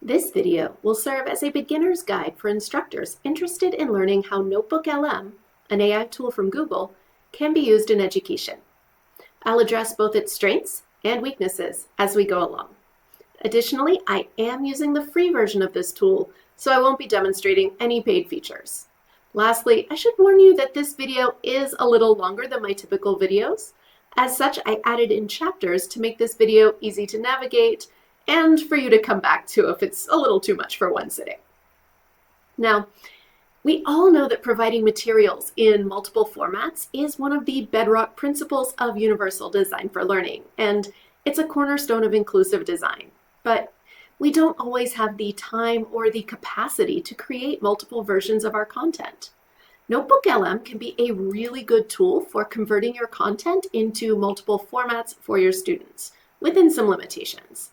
This video will serve as a beginner's guide for instructors interested in learning how NotebookLM, an AI tool from Google, can be used in education. I'll address both its strengths and weaknesses as we go along. Additionally, I am using the free version of this tool, so I won't be demonstrating any paid features. Lastly, I should warn you that this video is a little longer than my typical videos. As such, I added in chapters to make this video easy to navigate and for you to come back to if it's a little too much for one sitting. Now, we all know that providing materials in multiple formats is one of the bedrock principles of universal design for learning, and it's a cornerstone of inclusive design. But we don't always have the time or the capacity to create multiple versions of our content. NotebookLM can be a really good tool for converting your content into multiple formats for your students, within some limitations.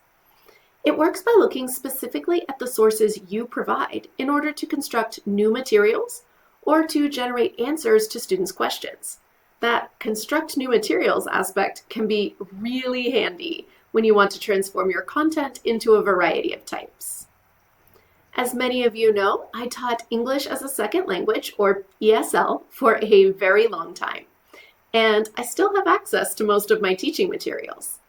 It works by looking specifically at the sources you provide in order to construct new materials or to generate answers to students' questions. That construct new materials aspect can be really handy when you want to transform your content into a variety of types. As many of you know, I taught English as a second language, or ESL, for a very long time, and I still have access to most of my teaching materials.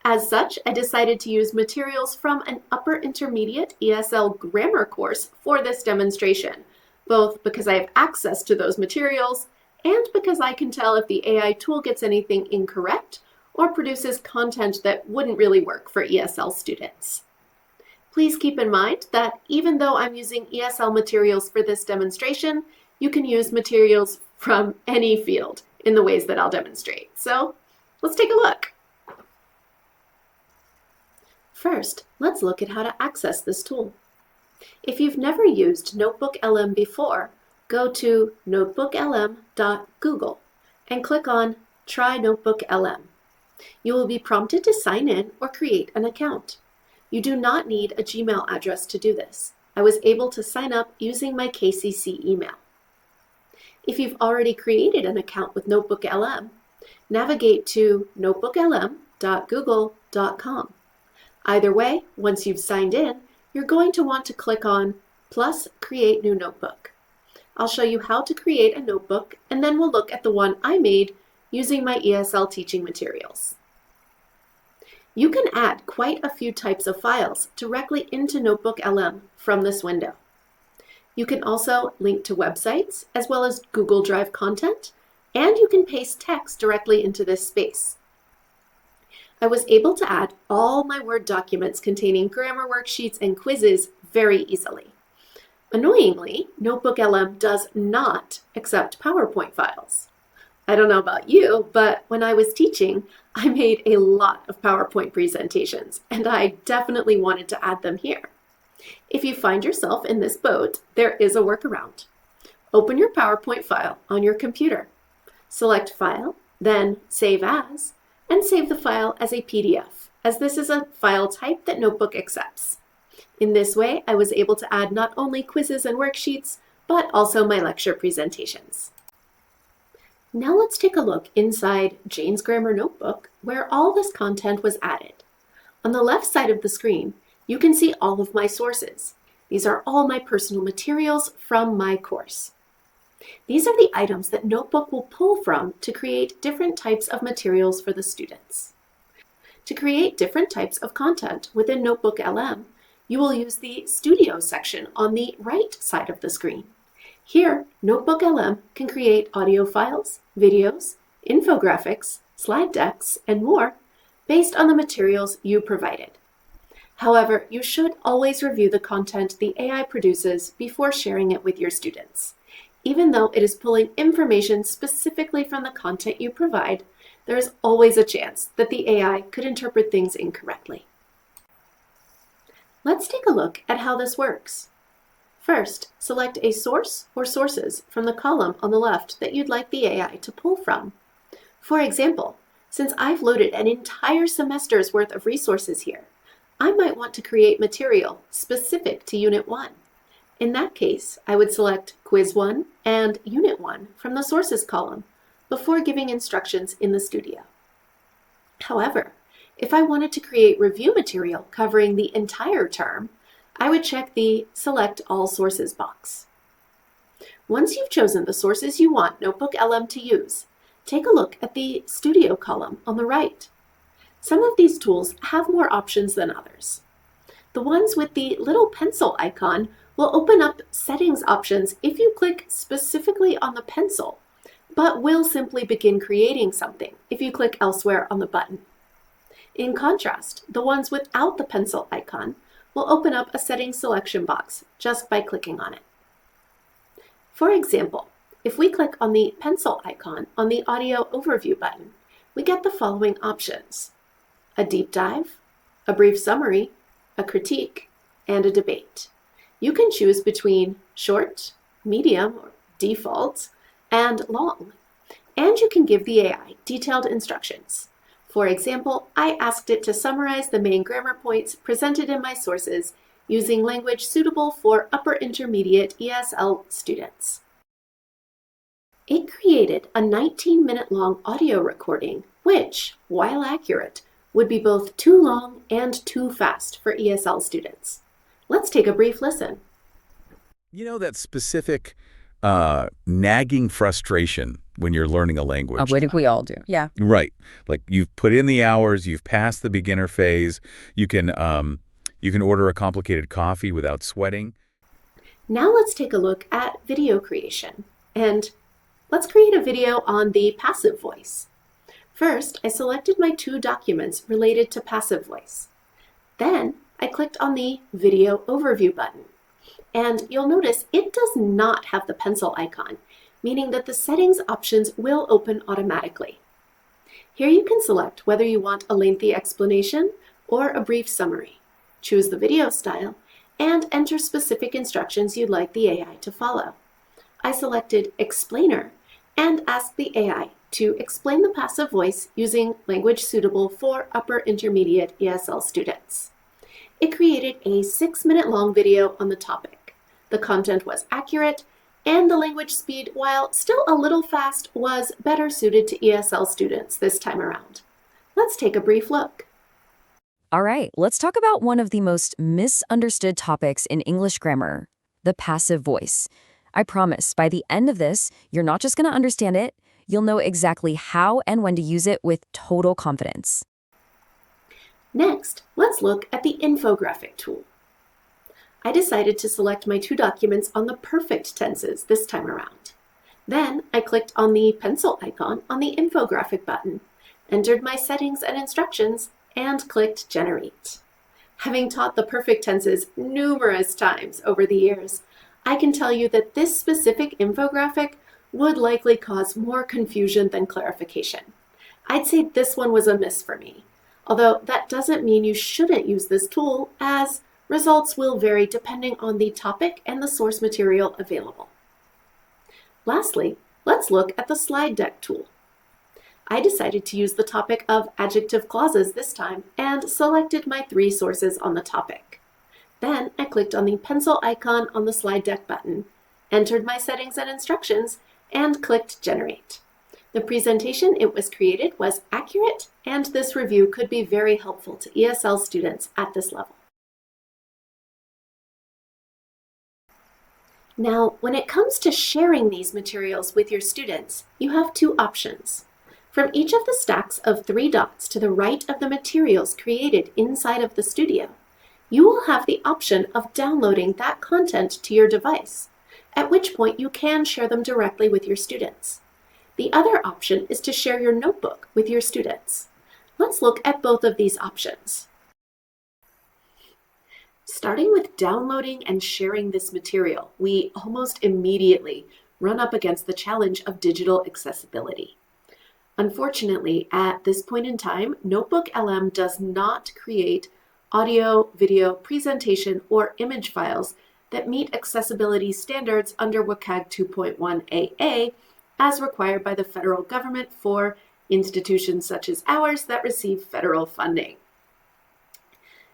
As such, I decided to use materials from an upper intermediate ESL grammar course for this demonstration, both because I have access to those materials and because I can tell if the AI tool gets anything incorrect or produces content that wouldn't really work for ESL students. Please keep in mind that even though I'm using ESL materials for this demonstration, you can use materials from any field in the ways that I'll demonstrate. So let's take a look. First, let's look at how to access this tool. If you've never used NotebookLM before, go to notebooklm.google and click on Try NotebookLM. You will be prompted to sign in or create an account. You do not need a Gmail address to do this. I was able to sign up using my KCC email. If you've already created an account with NotebookLM, navigate to notebooklm.google.com. Either way, once you've signed in, you're going to want to click on plus Create New Notebook. I'll show you how to create a notebook, and then we'll look at the one I made using my ESL teaching materials. You can add quite a few types of files directly into NotebookLM from this window. You can also link to websites as well as Google Drive content, and you can paste text directly into this space. I was able to add all my Word documents containing grammar worksheets and quizzes very easily. Annoyingly, NotebookLM does not accept PowerPoint files. I don't know about you, but when I was teaching, I made a lot of PowerPoint presentations, and I definitely wanted to add them here. If you find yourself in this boat, there is a workaround. Open your PowerPoint file on your computer. Select File, then Save As, and save the file as a PDF, as this is a file type that Notebook accepts. In this way, I was able to add not only quizzes and worksheets, but also my lecture presentations. Now let's take a look inside Jane's Grammar Notebook, where all this content was added. On the left side of the screen, you can see all of my sources. These are all my personal materials from my course. These are the items that Notebook will pull from to create different types of materials for the students. To create different types of content within NotebookLM, you will use the Studio section on the right side of the screen. Here, NotebookLM can create audio files, videos, infographics, slide decks, and more based on the materials you provided. However, you should always review the content the AI produces before sharing it with your students. Even though it is pulling information specifically from the content you provide, there is always a chance that the AI could interpret things incorrectly. Let's take a look at how this works. First, select a source or sources from the column on the left that you'd like the AI to pull from. For example, since I've loaded an entire semester's worth of resources here, I might want to create material specific to Unit 1. In that case, I would select Quiz 1 and Unit 1 from the Sources column before giving instructions in the studio. However, if I wanted to create review material covering the entire term, I would check the Select All Sources box. Once you've chosen the sources you want NotebookLM to use, take a look at the Studio column on the right. Some of these tools have more options than others. The ones with the little pencil icon will open up settings options if you click specifically on the pencil, but will simply begin creating something if you click elsewhere on the button. In contrast, the ones without the pencil icon will open up a settings selection box just by clicking on it. For example, if we click on the pencil icon on the Audio Overview button, we get the following options: a deep dive, a brief summary, a critique, and a debate. You can choose between short, medium, or default, and long. And you can give the AI detailed instructions. For example, I asked it to summarize the main grammar points presented in my sources using language suitable for upper intermediate ESL students. It created a 19-minute long audio recording, which, while accurate, would be both too long and too fast for ESL students. Let's take a brief listen. You know that specific nagging frustration when you're learning a language? I think we all do. Yeah. Right. Like you've put in the hours, you've passed the beginner phase, you can order a complicated coffee without sweating. Now let's take a look at video creation. And let's create a video on the passive voice. First, I selected my 2 documents related to passive voice. Then I clicked on the Video Overview button. And you'll notice it does not have the pencil icon, meaning that the settings options will open automatically. Here you can select whether you want a lengthy explanation or a brief summary. Choose the video style and enter specific instructions you'd like the AI to follow. I selected Explainer and asked the AI to explain the passive voice using language suitable for upper intermediate ESL students. It created a 6-minute long video on the topic. The content was accurate, and the language speed, while still a little fast, was better suited to ESL students this time around. Let's take a brief look. All right, let's talk about one of the most misunderstood topics in English grammar, the passive voice. I promise, by the end of this, you're not just going to understand it, you'll know exactly how and when to use it with total confidence. Next, let's look at the infographic tool. I decided to select my 2 documents on the perfect tenses this time around. Then I clicked on the pencil icon on the infographic button, entered my settings and instructions, and clicked Generate. Having taught the perfect tenses numerous times over the years, I can tell you that this specific infographic would likely cause more confusion than clarification. I'd say this one was a miss for me, although that doesn't mean you shouldn't use this tool, as results will vary depending on the topic and the source material available. Lastly, let's look at the slide deck tool. I decided to use the topic of adjective clauses this time and selected my 3 sources on the topic. Then I clicked on the pencil icon on the slide deck button, entered my settings and instructions, and clicked Generate. The presentation it was created was accurate, and this review could be very helpful to ESL students at this level. Now, when it comes to sharing these materials with your students, you have 2 options. From each of the stacks of 3 dots to the right of the materials created inside of the studio, you will have the option of downloading that content to your device, at which point you can share them directly with your students. The other option is to share your notebook with your students. Let's look at both of these options. Starting with downloading and sharing this material, we almost immediately run up against the challenge of digital accessibility. Unfortunately, at this point in time, NotebookLM does not create audio, video, presentation, or image files that meet accessibility standards under WCAG 2.1 AA as required by the federal government for institutions such as ours that receive federal funding.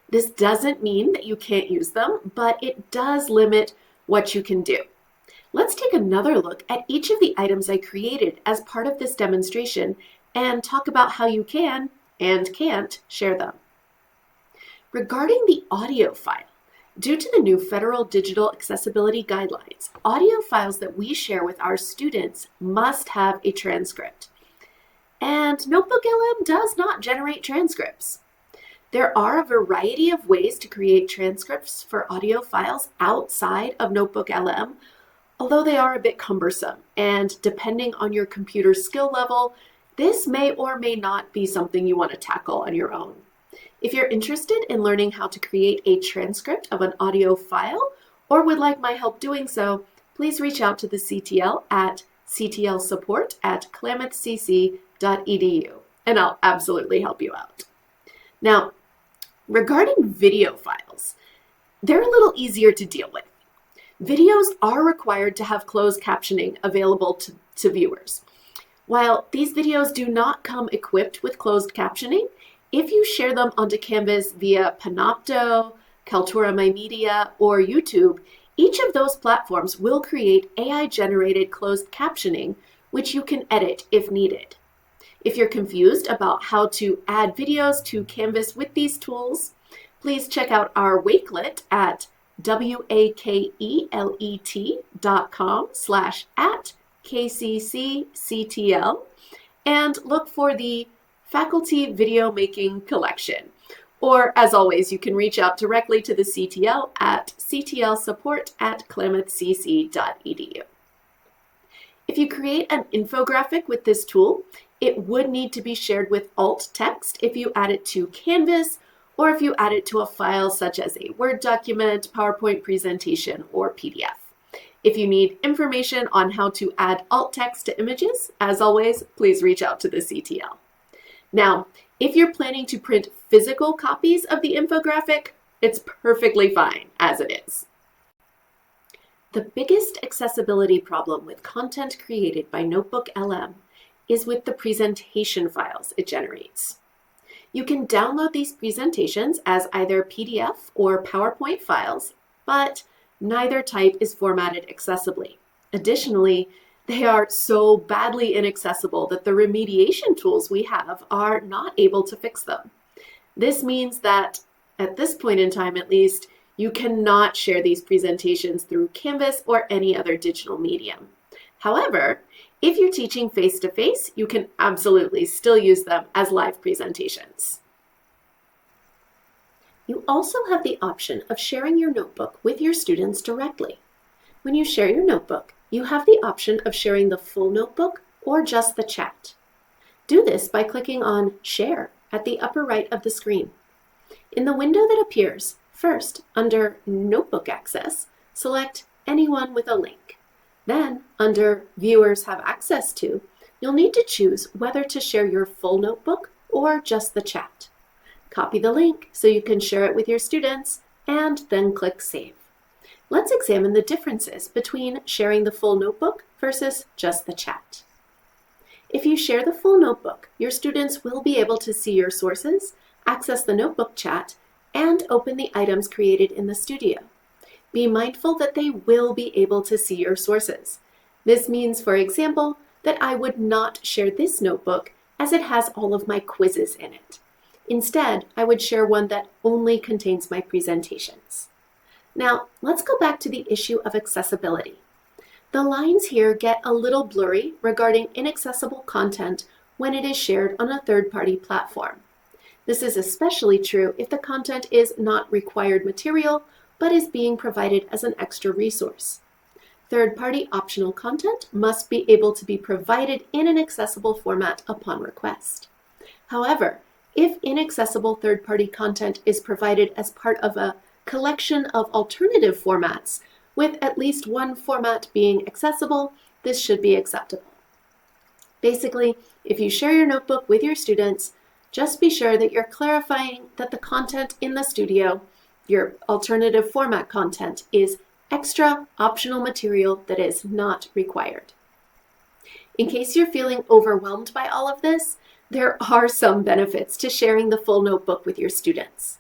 This doesn't mean that you can't use them, but it does limit what you can do. Let's take another look at each of the items I created as part of this demonstration and talk about how you can and can't share them. Regarding the audio file, Due to the new federal digital accessibility guidelines, audio files that we share with our students must have a transcript. And NotebookLM does not generate transcripts. There are a variety of ways to create transcripts for audio files outside of NotebookLM, although they are a bit cumbersome, and depending on your computer skill level, this may or may not be something you want to tackle on your own. If you're interested in learning how to create a transcript of an audio file or would like my help doing so, please reach out to the CTL at ctlsupport@klamathcc.edu, and I'll absolutely help you out. Now, regarding video files, they're a little easier to deal with. Videos are required to have closed captioning available to viewers. While these videos do not come equipped with closed captioning, if you share them onto Canvas via Panopto, Kaltura My Media, or YouTube, each of those platforms will create AI-generated closed captioning, which you can edit if needed. If you're confused about how to add videos to Canvas with these tools, please check out our Wakelet at wakelet.com/@KCCCTL and look for the Faculty Video Making Collection. Or, as always, you can reach out directly to the CTL at ctlsupport@klamathcc.edu. If you create an infographic with this tool, it would need to be shared with alt text if you add it to Canvas or if you add it to a file such as a Word document, PowerPoint presentation, or PDF. If you need information on how to add alt text to images, as always, please reach out to the CTL. Now, if you're planning to print physical copies of the infographic, it's perfectly fine as it is. The biggest accessibility problem with content created by NotebookLM is with the presentation files it generates. You can download these presentations as either PDF or PowerPoint files, but neither type is formatted accessibly. Additionally, they are so badly inaccessible that the remediation tools we have are not able to fix them. This means that, at this point in time at least, you cannot share these presentations through Canvas or any other digital medium. However, if you're teaching face-to-face, you can absolutely still use them as live presentations. You also have the option of sharing your notebook with your students directly. When you share your notebook, you have the option of sharing the full notebook or just the chat. Do this by clicking on Share at the upper right of the screen. In the window that appears, first, under Notebook Access, select Anyone with a link. Then, under Viewers Have Access To, you'll need to choose whether to share your full notebook or just the chat. Copy the link so you can share it with your students, and then click Save. Let's examine the differences between sharing the full notebook versus just the chat. If you share the full notebook, your students will be able to see your sources, access the notebook chat, and open the items created in the studio. Be mindful that they will be able to see your sources. This means, for example, that I would not share this notebook as it has all of my quizzes in it. Instead, I would share one that only contains my presentations. Now, let's go back to the issue of accessibility. The lines here get a little blurry regarding inaccessible content when it is shared on a third-party platform. This is especially true if the content is not required material, but is being provided as an extra resource. Third-party optional content must be able to be provided in an accessible format upon request. However, if inaccessible third-party content is provided as part of a collection of alternative formats, with at least one format being accessible, this should be acceptable. Basically, if you share your notebook with your students, just be sure that you're clarifying that the content in the studio, your alternative format content, is extra optional material that is not required. In case you're feeling overwhelmed by all of this, there are some benefits to sharing the full notebook with your students.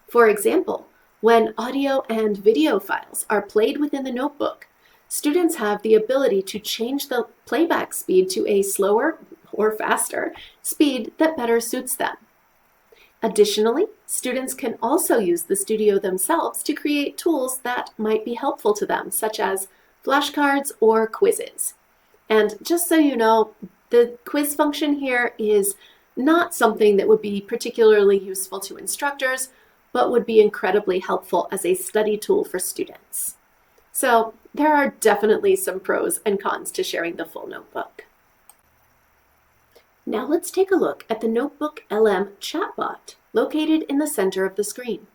For example, when audio and video files are played within the notebook, students have the ability to change the playback speed to a slower or faster speed that better suits them. Additionally, students can also use the studio themselves to create tools that might be helpful to them, such as flashcards or quizzes. And just so you know, the quiz function here is not something that would be particularly useful to instructors, but would be incredibly helpful as a study tool for students. So there are definitely some pros and cons to sharing the full notebook. Now let's take a look at the NotebookLM Chatbot located in the center of the screen.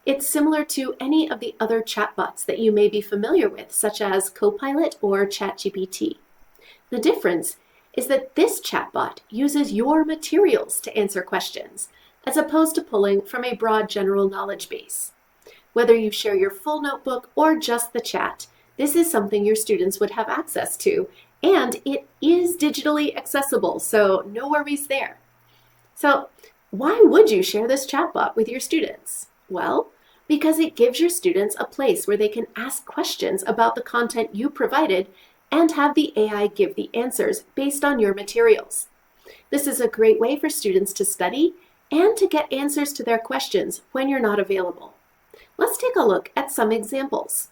It's similar to any of the other chatbots that you may be familiar with, such as Copilot or ChatGPT. The difference is that this chatbot uses your materials to answer questions, as opposed to pulling from a broad general knowledge base. Whether you share your full notebook or just the chat, this is something your students would have access to, and it is digitally accessible, so no worries there. So why would you share this chatbot with your students? Well, because it gives your students a place where they can ask questions about the content you provided and have the AI give the answers based on your materials. This is a great way for students to study and to get answers to their questions when you're not available. Let's take a look at some examples.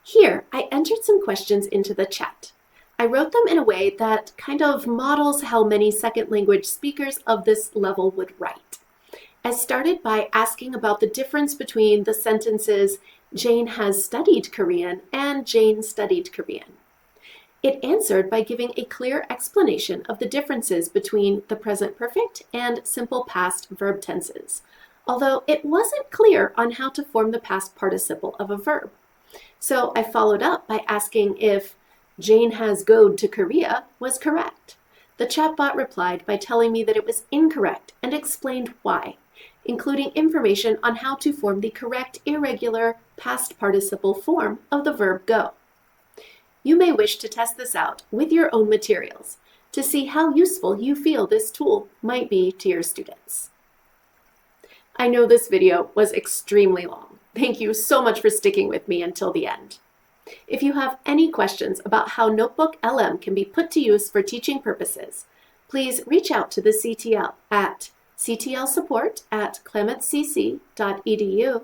Here, I entered some questions into the chat. I wrote them in a way that kind of models how many second language speakers of this level would write. I started by asking about the difference between the sentences Jane has studied Korean and Jane studied Korean. It answered by giving a clear explanation of the differences between the present perfect and simple past verb tenses, although it wasn't clear on how to form the past participle of a verb. So I followed up by asking if Jane has gone to Korea was correct. The chatbot replied by telling me that it was incorrect and explained why, including information on how to form the correct irregular past participle form of the verb go. You may wish to test this out with your own materials to see how useful you feel this tool might be to your students. I know this video was extremely long. Thank you so much for sticking with me until the end. If you have any questions about how NotebookLM can be put to use for teaching purposes, please reach out to the CTL at ctlsupport@clementcc.edu,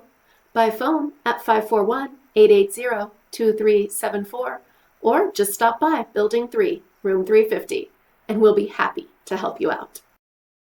by phone at 541-880-2374, or just stop by Building 3, Room 350, and we'll be happy to help you out.